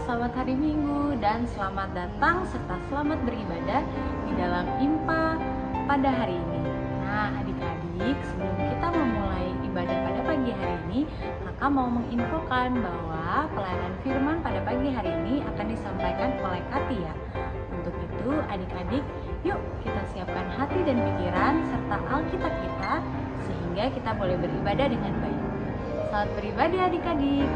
selamat hari Minggu, dan selamat datang serta selamat beribadah di dalam IMPA pada hari ini. Nah, adik-adik, sebelum kita memulai ibadah pada pagi hari ini, kakak mau menginfokan bahwa pelayanan firman pada pagi hari ini akan disampaikan oleh Katia. Untuk itu, adik-adik, yuk kita siapkan hati dan pikiran serta Alkitab kita sehingga kita boleh beribadah dengan baik. Selamat beribadah adik-adik.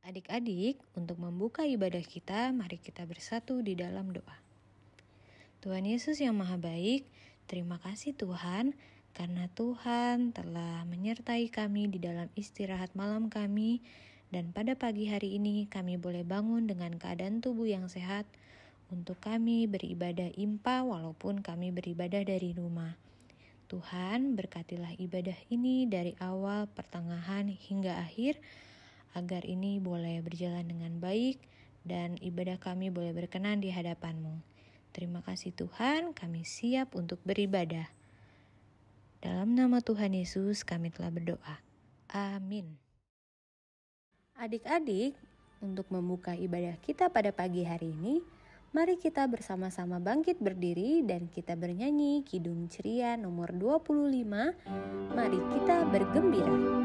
Adik-adik, untuk membuka ibadah kita, mari kita bersatu di dalam doa. Tuhan Yesus yang Maha Baik, terima kasih Tuhan, karena Tuhan telah menyertai kami di dalam istirahat malam kami, dan pada pagi hari ini kami boleh bangun dengan keadaan tubuh yang sehat, untuk kami beribadah IMPA walaupun kami beribadah dari rumah. Tuhan, berkatilah ibadah ini dari awal, pertengahan, hingga akhir, agar ini boleh berjalan dengan baik dan ibadah kami boleh berkenan di hadapan-Mu. Terima kasih Tuhan, kami siap untuk beribadah. Dalam nama Tuhan Yesus kami telah berdoa. Amin. Adik-adik, untuk membuka ibadah kita pada pagi hari ini, mari kita bersama-sama bangkit berdiri dan kita bernyanyi Kidung Ceria nomor 25. Mari kita bergembira.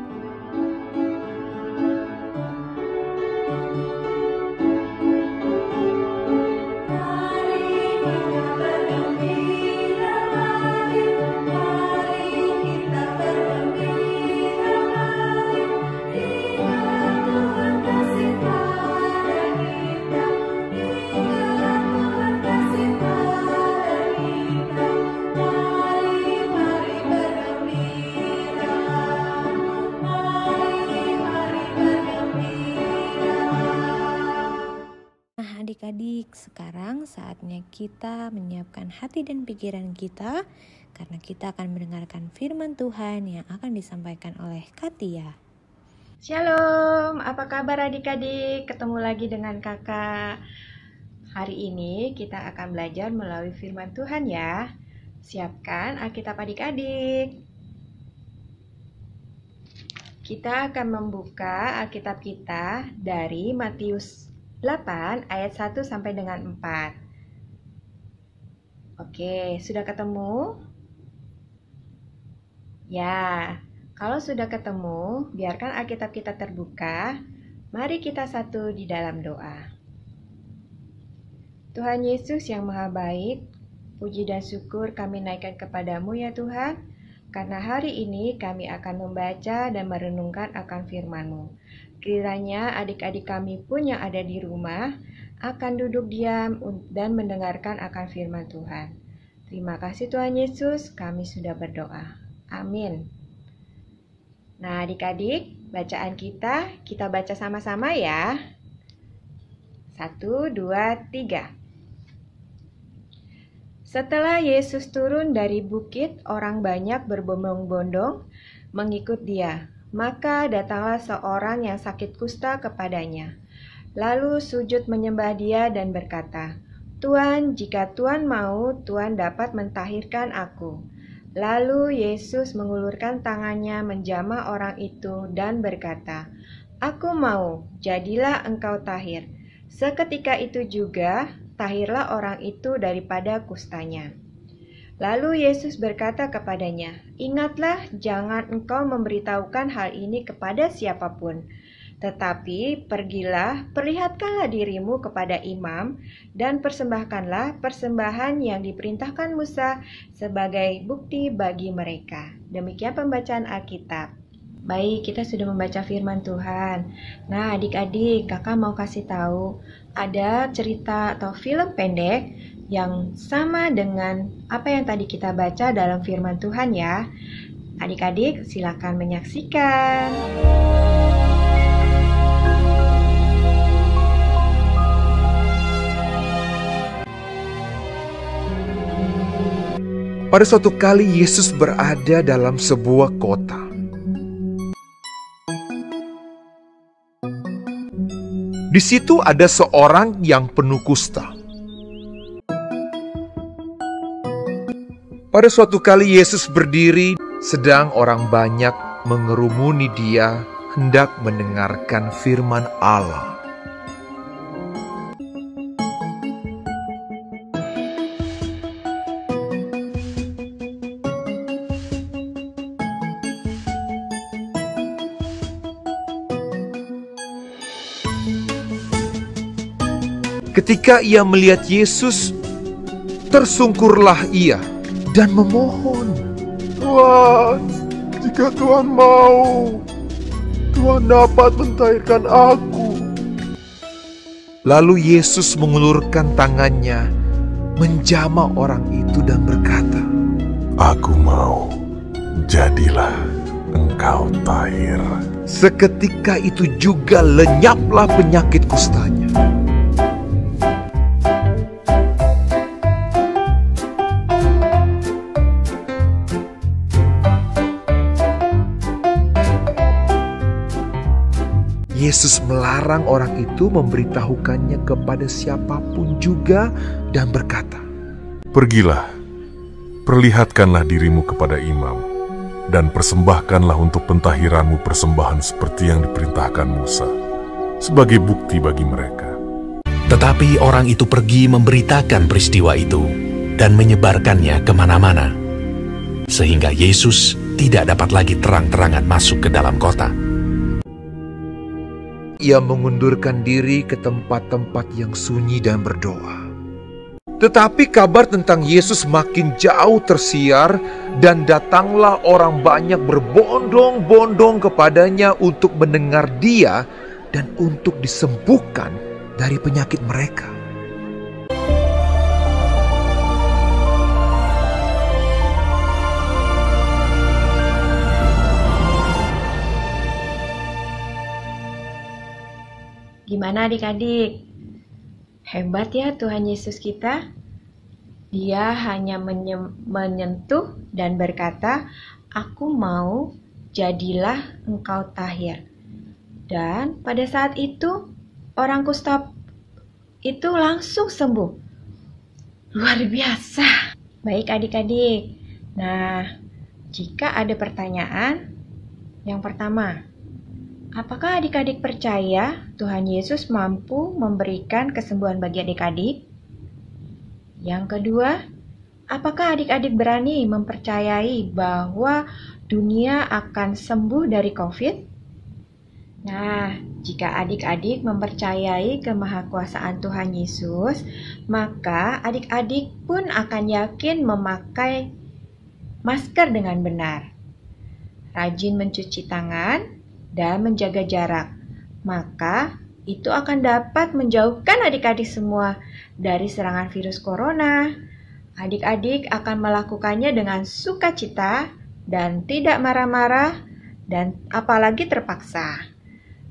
Adik-adik, sekarang saatnya kita menyiapkan hati dan pikiran kita karena kita akan mendengarkan firman Tuhan yang akan disampaikan oleh Katia. Shalom, apa kabar adik-adik? Ketemu lagi dengan kakak. Hari ini kita akan belajar melalui firman Tuhan ya. Siapkan Alkitab adik-adik. Kita akan membuka Alkitab kita dari Matius 8 ayat 1 sampai dengan 4. Oke, sudah ketemu? Ya, kalau sudah ketemu, biarkan Alkitab kita terbuka. Mari kita satu di dalam doa. Tuhan Yesus yang Maha Baik, puji dan syukur kami naikkan kepadamu ya Tuhan, karena hari ini kami akan membaca dan merenungkan akan firman-Mu. Kiranya adik-adik kami pun yang ada di rumah akan duduk diam dan mendengarkan akan firman Tuhan. Terima kasih Tuhan Yesus, kami sudah berdoa. Amin. Nah adik-adik, bacaan kita baca sama-sama ya. 1, 2, 3. Setelah Yesus turun dari bukit, orang banyak berbondong-bondong mengikut dia. Maka datanglah seorang yang sakit kusta kepadanya. Lalu sujud menyembah dia dan berkata, "Tuhan, jika Tuhan mau, Tuhan dapat mentahirkan aku." Lalu Yesus mengulurkan tangannya menjamah orang itu dan berkata, "Aku mau, jadilah engkau tahir." Seketika itu juga, tahirlah orang itu daripada kustanya. Lalu Yesus berkata kepadanya, "Ingatlah, jangan engkau memberitahukan hal ini kepada siapapun. Tetapi pergilah, perlihatkanlah dirimu kepada imam, dan persembahkanlah persembahan yang diperintahkan Musa sebagai bukti bagi mereka." Demikian pembacaan Alkitab. Baik, kita sudah membaca firman Tuhan. Nah, adik-adik, kakak mau kasih tahu, ada cerita atau film pendek yang sama dengan apa yang tadi kita baca dalam firman Tuhan ya. Adik-adik, silakan menyaksikan. Pada suatu kali Yesus berada dalam sebuah kota. Di situ ada seorang yang penuh kusta. Pada suatu kali Yesus berdiri, sedang orang banyak mengerumuni dia hendak mendengarkan firman Allah. Ketika ia melihat Yesus, tersungkurlah ia dan memohon, "Tuhan, jika Tuhan mau, Tuhan dapat mentahirkan aku." Lalu Yesus mengulurkan tangannya, menjamah orang itu dan berkata, "Aku mau, jadilah engkau tahir." Seketika itu juga lenyaplah penyakit kustanya. Yesus melarang orang itu memberitahukannya kepada siapapun juga dan berkata, "Pergilah, perlihatkanlah dirimu kepada imam, dan persembahkanlah untuk pentahiranmu persembahan seperti yang diperintahkan Musa, sebagai bukti bagi mereka." Tetapi orang itu pergi memberitakan peristiwa itu dan menyebarkannya kemana-mana, sehingga Yesus tidak dapat lagi terang-terangan masuk ke dalam kota. Ia mengundurkan diri ke tempat-tempat yang sunyi dan berdoa. Tetapi kabar tentang Yesus makin jauh tersiar, dan datanglah orang banyak berbondong-bondong kepadanya untuk mendengar dia dan untuk disembuhkan dari penyakit mereka. Gimana adik-adik? Hebat ya Tuhan Yesus kita. Dia hanya menyentuh dan berkata, "Aku mau, jadilah engkau tahir." Dan pada saat itu, orang kusta itu langsung sembuh. Luar biasa. Baik adik-adik. Nah, jika ada pertanyaan, yang pertama, apakah adik-adik percaya Tuhan Yesus mampu memberikan kesembuhan bagi adik-adik? Yang kedua, apakah adik-adik berani mempercayai bahwa dunia akan sembuh dari COVID? Nah, jika adik-adik mempercayai kemahakuasaan Tuhan Yesus, maka adik-adik pun akan yakin memakai masker dengan benar, rajin mencuci tangan, dan menjaga jarak. Maka itu akan dapat menjauhkan adik-adik semua dari serangan virus corona, Adik-adik akan melakukannya dengan sukacita dan tidak marah-marah dan apalagi terpaksa.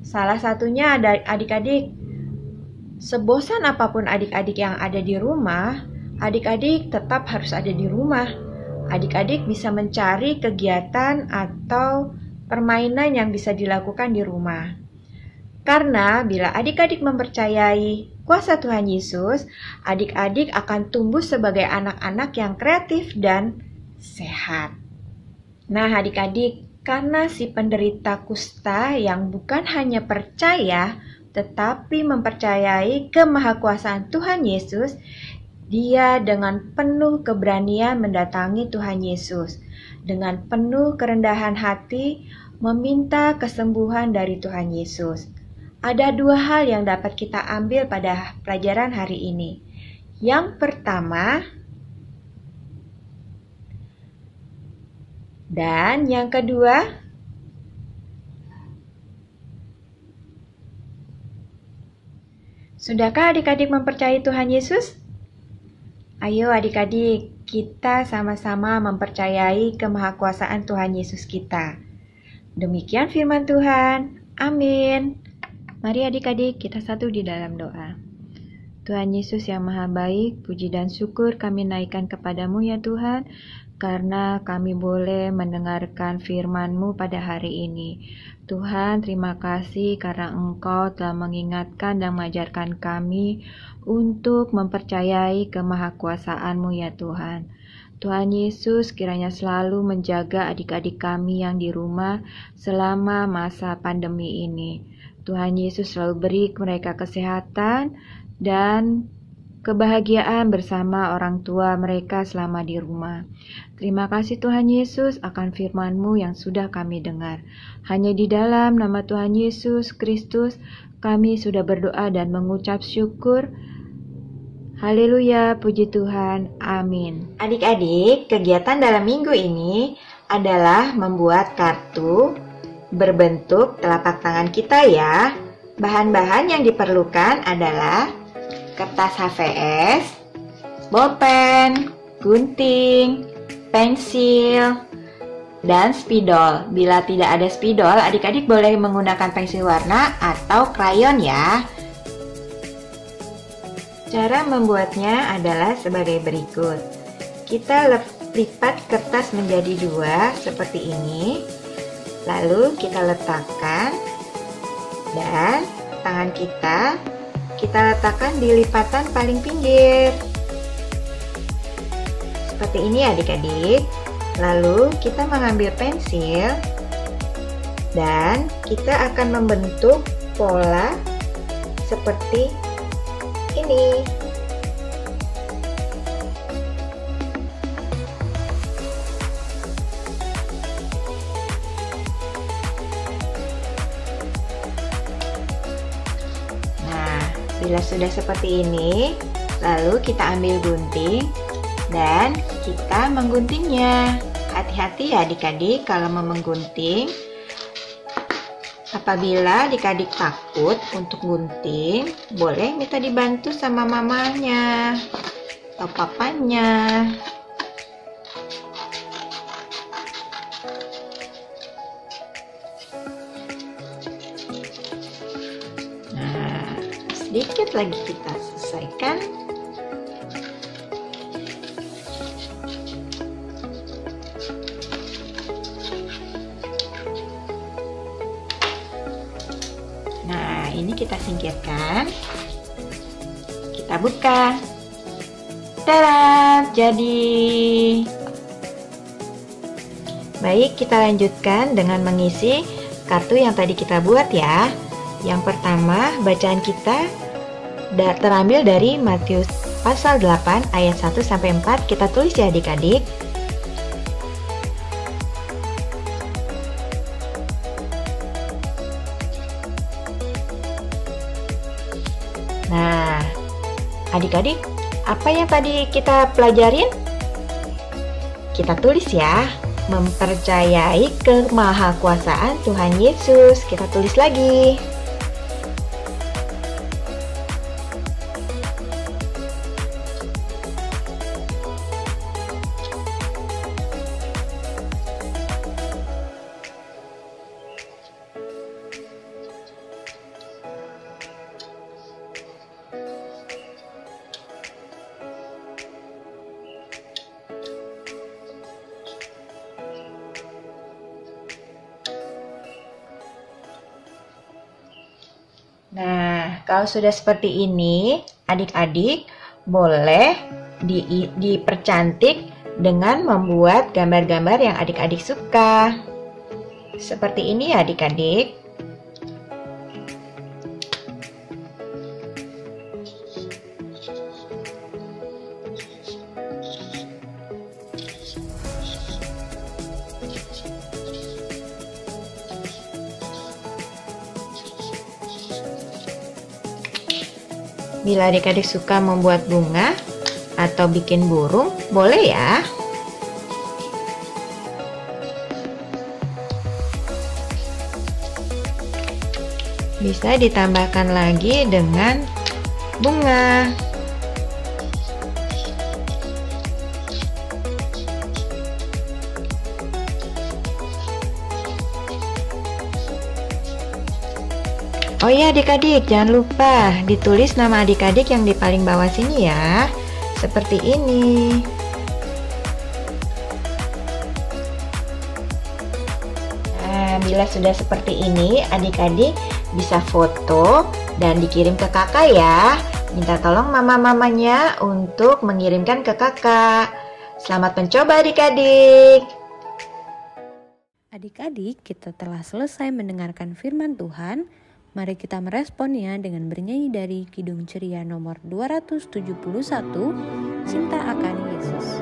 Salah satunya ada adik-adik, sebosan apapun adik-adik yang ada di rumah, adik-adik tetap harus ada di rumah. Adik-adik bisa mencari kegiatan atau permainan yang bisa dilakukan di rumah. Karena bila adik-adik mempercayai kuasa Tuhan Yesus, adik-adik akan tumbuh sebagai anak-anak yang kreatif dan sehat. Nah, adik-adik, karena si penderita kusta yang bukan hanya percaya, tetapi mempercayai kemahakuasaan Tuhan Yesus, dia dengan penuh keberanian mendatangi Tuhan Yesus. Dengan penuh kerendahan hati, meminta kesembuhan dari Tuhan Yesus. Ada dua hal yang dapat kita ambil pada pelajaran hari ini. Yang pertama, dan yang kedua, sudahkah adik-adik mempercayai Tuhan Yesus? Ayo adik-adik, kita sama-sama mempercayai kemahakuasaan Tuhan Yesus kita. Demikian firman Tuhan. Amin. Mari adik-adik kita satu di dalam doa. Tuhan Yesus yang maha baik, puji dan syukur kami naikkan kepadamu ya Tuhan, karena kami boleh mendengarkan firman-Mu pada hari ini. Tuhan, terima kasih karena Engkau telah mengingatkan dan mengajarkan kami untuk mempercayai kemahakuasaan-Mu ya Tuhan. Tuhan Yesus kiranya selalu menjaga adik-adik kami yang di rumah selama masa pandemi ini. Tuhan Yesus selalu beri mereka kesehatan dan kebahagiaan bersama orang tua mereka selama di rumah. Terima kasih Tuhan Yesus akan firman-Mu yang sudah kami dengar. Hanya di dalam nama Tuhan Yesus Kristus kami sudah berdoa dan mengucap syukur. Haleluya, puji Tuhan, amin. Adik-adik, kegiatan dalam minggu ini adalah membuat kartu berbentuk telapak tangan kita ya. Bahan-bahan yang diperlukan adalah kertas HVS, bolpen, gunting, pensil, dan spidol. Bila tidak ada spidol, adik-adik boleh menggunakan pensil warna atau krayon ya. Cara membuatnya adalah sebagai berikut. Kita lipat kertas menjadi dua seperti ini. Lalu kita letakkan dan tangan kita letakkan di lipatan paling pinggir. Seperti ini adik-adik. Lalu kita mengambil pensil dan kita akan membentuk pola seperti ini. Bila sudah seperti ini, lalu kita ambil gunting dan kita mengguntingnya. Hati-hati ya adik-adik kalau mau menggunting. Apabila adik-adik takut untuk gunting, boleh minta dibantu sama mamanya atau papanya. Sedikit lagi kita selesaikan. Nah, ini kita singkirkan. Kita buka. Tada, jadi. Baik, kita lanjutkan dengan mengisi kartu yang tadi kita buat ya. Yang pertama, bacaan kita terambil dari Matius pasal 8 ayat 1-4. Kita tulis ya adik-adik. Nah, adik-adik, apa yang tadi kita pelajarin? Kita tulis ya. Mempercayai kemahakuasaan Tuhan Yesus. Kita tulis lagi. Nah, kalau sudah seperti ini, adik-adik boleh dipercantik dengan membuat gambar-gambar yang adik-adik suka. Seperti ini ya adik-adik. Bila adik-adik suka membuat bunga atau bikin burung, boleh ya. Bisa ditambahkan lagi dengan bunga. Oh iya adik-adik, jangan lupa ditulis nama adik-adik yang di paling bawah sini ya. Seperti ini. Nah, bila sudah seperti ini, adik-adik bisa foto dan dikirim ke kakak ya. Minta tolong mama-mamanya untuk mengirimkan ke kakak. Selamat mencoba adik-adik. Adik-adik, kita telah selesai mendengarkan firman Tuhan. Mari kita meresponnya dengan bernyanyi dari Kidung Ceria nomor 271, Cinta Akan Yesus.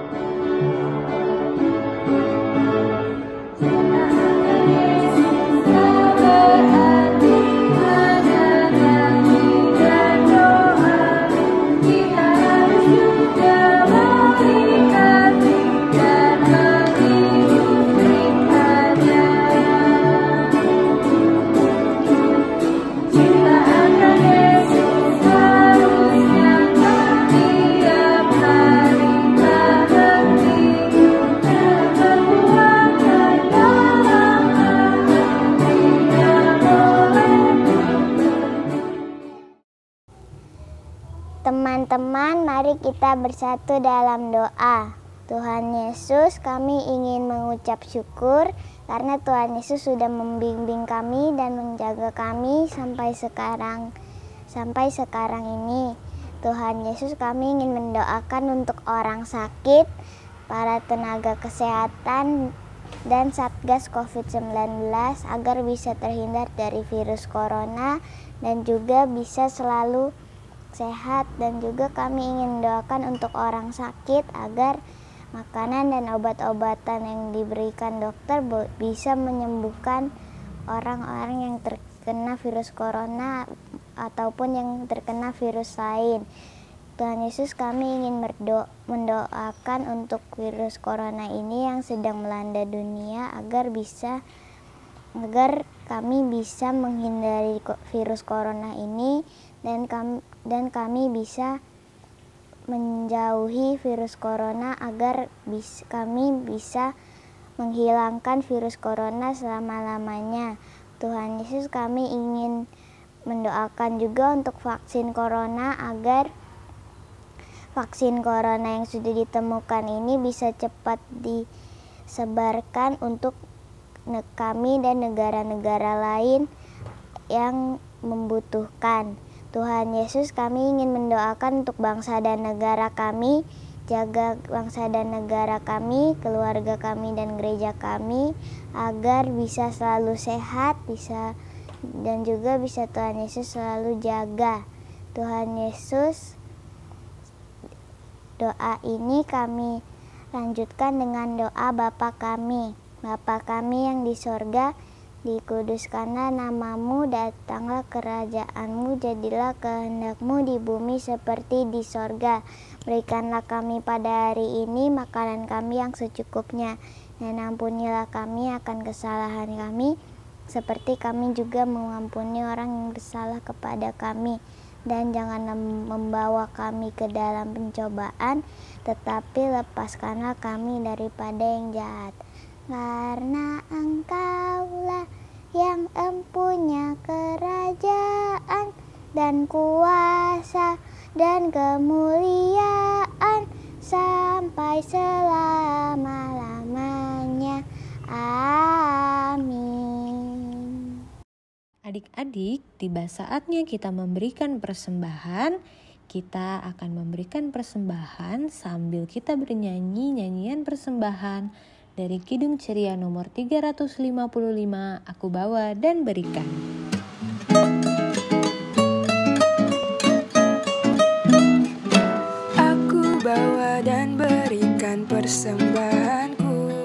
Teman-teman, mari kita bersatu dalam doa. Tuhan Yesus, kami ingin mengucap syukur karena Tuhan Yesus sudah membimbing kami dan menjaga kami sampai sekarang ini. Tuhan Yesus, kami ingin mendoakan untuk orang sakit, para tenaga kesehatan, dan Satgas COVID-19 agar bisa terhindar dari virus corona dan juga bisa selalu sehat. Dan juga kami ingin mendoakan untuk orang sakit agar makanan dan obat-obatan yang diberikan dokter bisa menyembuhkan orang-orang yang terkena virus corona ataupun yang terkena virus lain. Tuhan Yesus, kami ingin mendoakan untuk virus corona ini yang sedang melanda dunia agar kami bisa menghindari virus corona ini dan kami bisa menjauhi virus corona agar kami bisa menghilangkan virus corona selama-lamanya. Tuhan Yesus, kami ingin mendoakan juga untuk vaksin corona agar vaksin corona yang sudah ditemukan ini bisa cepat disebarkan untuk kami dan negara-negara lain yang membutuhkan. Tuhan Yesus, kami ingin mendoakan untuk bangsa dan negara kami, jaga bangsa dan negara kami, keluarga kami dan gereja kami agar bisa selalu sehat, dan juga bisa Tuhan Yesus selalu jaga. Tuhan Yesus, doa ini kami lanjutkan dengan doa Bapa kami. Bapa kami yang di sorga, dikuduskanlah namamu, datanglah kerajaanmu, jadilah kehendakmu di bumi seperti di sorga. Berikanlah kami pada hari ini makanan kami yang secukupnya, dan ampunilah kami akan kesalahan kami, seperti kami juga mengampuni orang yang bersalah kepada kami. Dan janganlah membawa kami ke dalam pencobaan, tetapi lepaskanlah kami daripada yang jahat. Karena Engkaulah yang empunya kerajaan dan kuasa dan kemuliaan sampai selama-lamanya. Amin. Adik-adik, tiba saatnya kita memberikan persembahan. Kita akan memberikan persembahan sambil kita bernyanyi nyanyian persembahan dari Kidung Ceria nomor 355, Aku Bawa dan Berikan. Aku bawa dan berikan persembahanku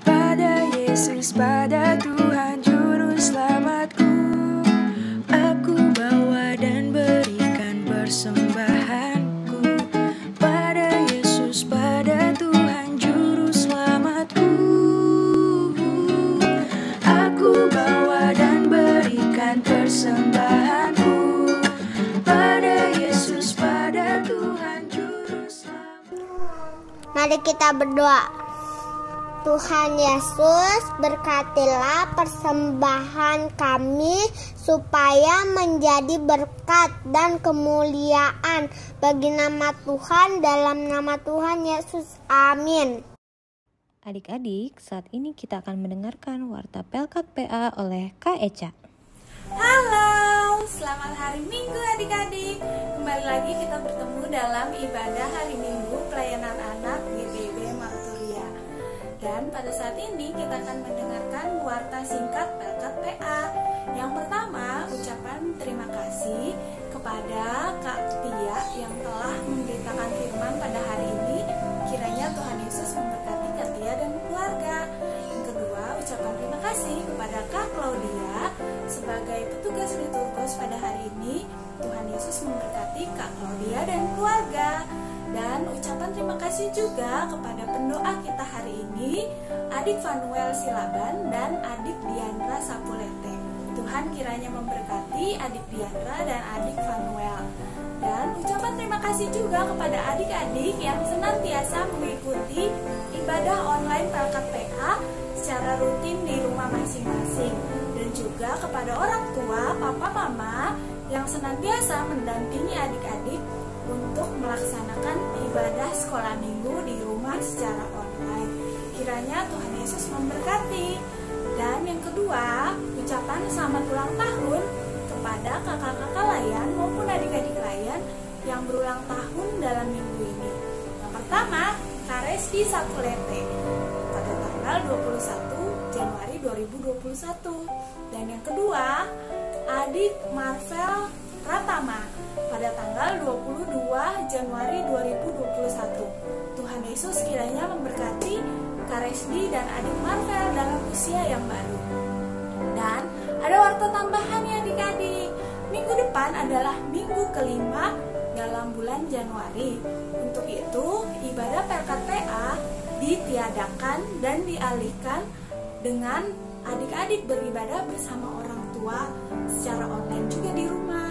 pada Yesus, pada Tuhan Juru Selamatku. Aku bawa dan berikan persembahanku pada Yesus, pada Tuhan Juru Selamatku. Aku bawa dan berikan persembahanku pada Yesus, pada Tuhan Juru Selamatku. Mari kita berdoa. Tuhan Yesus, berkatilah persembahan kami supaya menjadi berkat dan kemuliaan bagi nama Tuhan, dalam nama Tuhan Yesus. Amin. Adik-adik, saat ini kita akan mendengarkan Warta Pelkat PA oleh Kak Eca. Halo, selamat hari Minggu adik-adik. Kembali lagi kita bertemu dalam ibadah hari Minggu pelayanan anak GBB Makturia. Dan pada saat ini kita akan mendengarkan warta singkat Pelkat PA. Yang pertama, ucapan terima kasih kepada Kak Tia yang telah memberitakan firman pada hari ini. Kiranya Tuhan Yesus memberkati Kak Tia dan keluarga. Yang kedua, ucapan terima kasih kepada Kak Claudia sebagai petugas liturgus pada hari ini. Tuhan Yesus memberkati Kak Claudia dan keluarga. Dan ucapan terima kasih juga kepada pendoa kita hari ini, Adik Vanuel Silaban dan Adik Diandra Sapulete. Tuhan kiranya memberkati Adik Diandra dan Adik Vanuel. Dan ucapan terima kasih juga kepada adik-adik yang senantiasa mengikuti ibadah online Pelkat PA secara rutin di rumah masing-masing. Dan juga kepada orang tua, papa, mama yang senantiasa mendampingi adik-adik untuk melaksanakan ibadah sekolah minggu di rumah secara online. Kiranya Tuhan Yesus memberkati. Dan yang kedua, ucapan selamat ulang tahun kepada kakak-kakak layan maupun adik-adik layan yang berulang tahun dalam minggu ini. Yang pertama, Kak Reski Sapulete pada tanggal 21 Januari 2021. Dan yang kedua, Adik Marvel Pratama pada tanggal 22 Januari 2021. Tuhan Yesus kiranya memberkati Kak Resdi dan Adik Marvel dalam usia yang baru. Dan ada warta tambahan ya adik-adik. Minggu depan adalah minggu kelima dalam bulan Januari. Untuk itu, ibadah Pelkat PA ditiadakan dan dialihkan dengan adik-adik beribadah bersama orang tua secara online juga di rumah.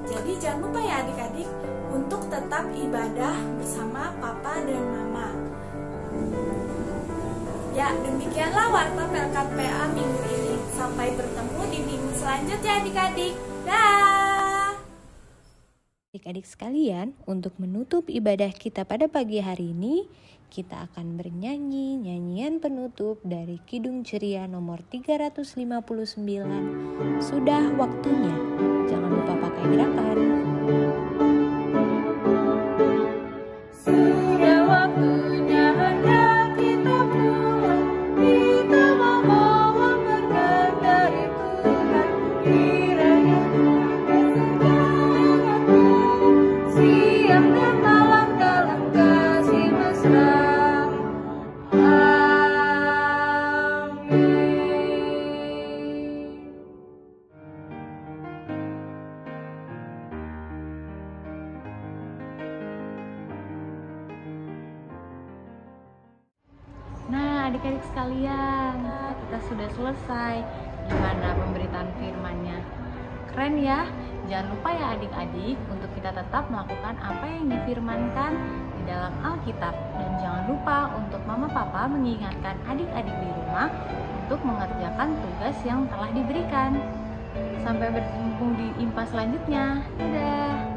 Jadi jangan lupa ya adik-adik untuk tetap ibadah bersama papa dan mama. Ya, demikianlah warta Pelkat PA minggu ini. Sampai bertemu di minggu selanjutnya adik-adik. Dah. Adik-adik sekalian, untuk menutup ibadah kita pada pagi hari ini, kita akan bernyanyi nyanyian penutup dari Kidung Ceria nomor 359, Sudah Waktunya. Jangan lupa pakai gerakan. Sudah waktunya hendak kita pulang, kita membawa berkat dari Tuhan. Kiranya Tuhan siang dan malam dalam kasih mesra. Nah, adik-adik sekalian, kita sudah selesai. Gimana pemberitaan firman-nya? Keren ya? Jangan lupa ya adik-adik untuk kita tetap melakukan apa yang difirmankan di dalam Alkitab. Dan jangan lupa untuk mama papa mengingatkan adik-adik di rumah untuk mengerjakan tugas yang telah diberikan. Sampai bertemu di IMPA selanjutnya. Dadah!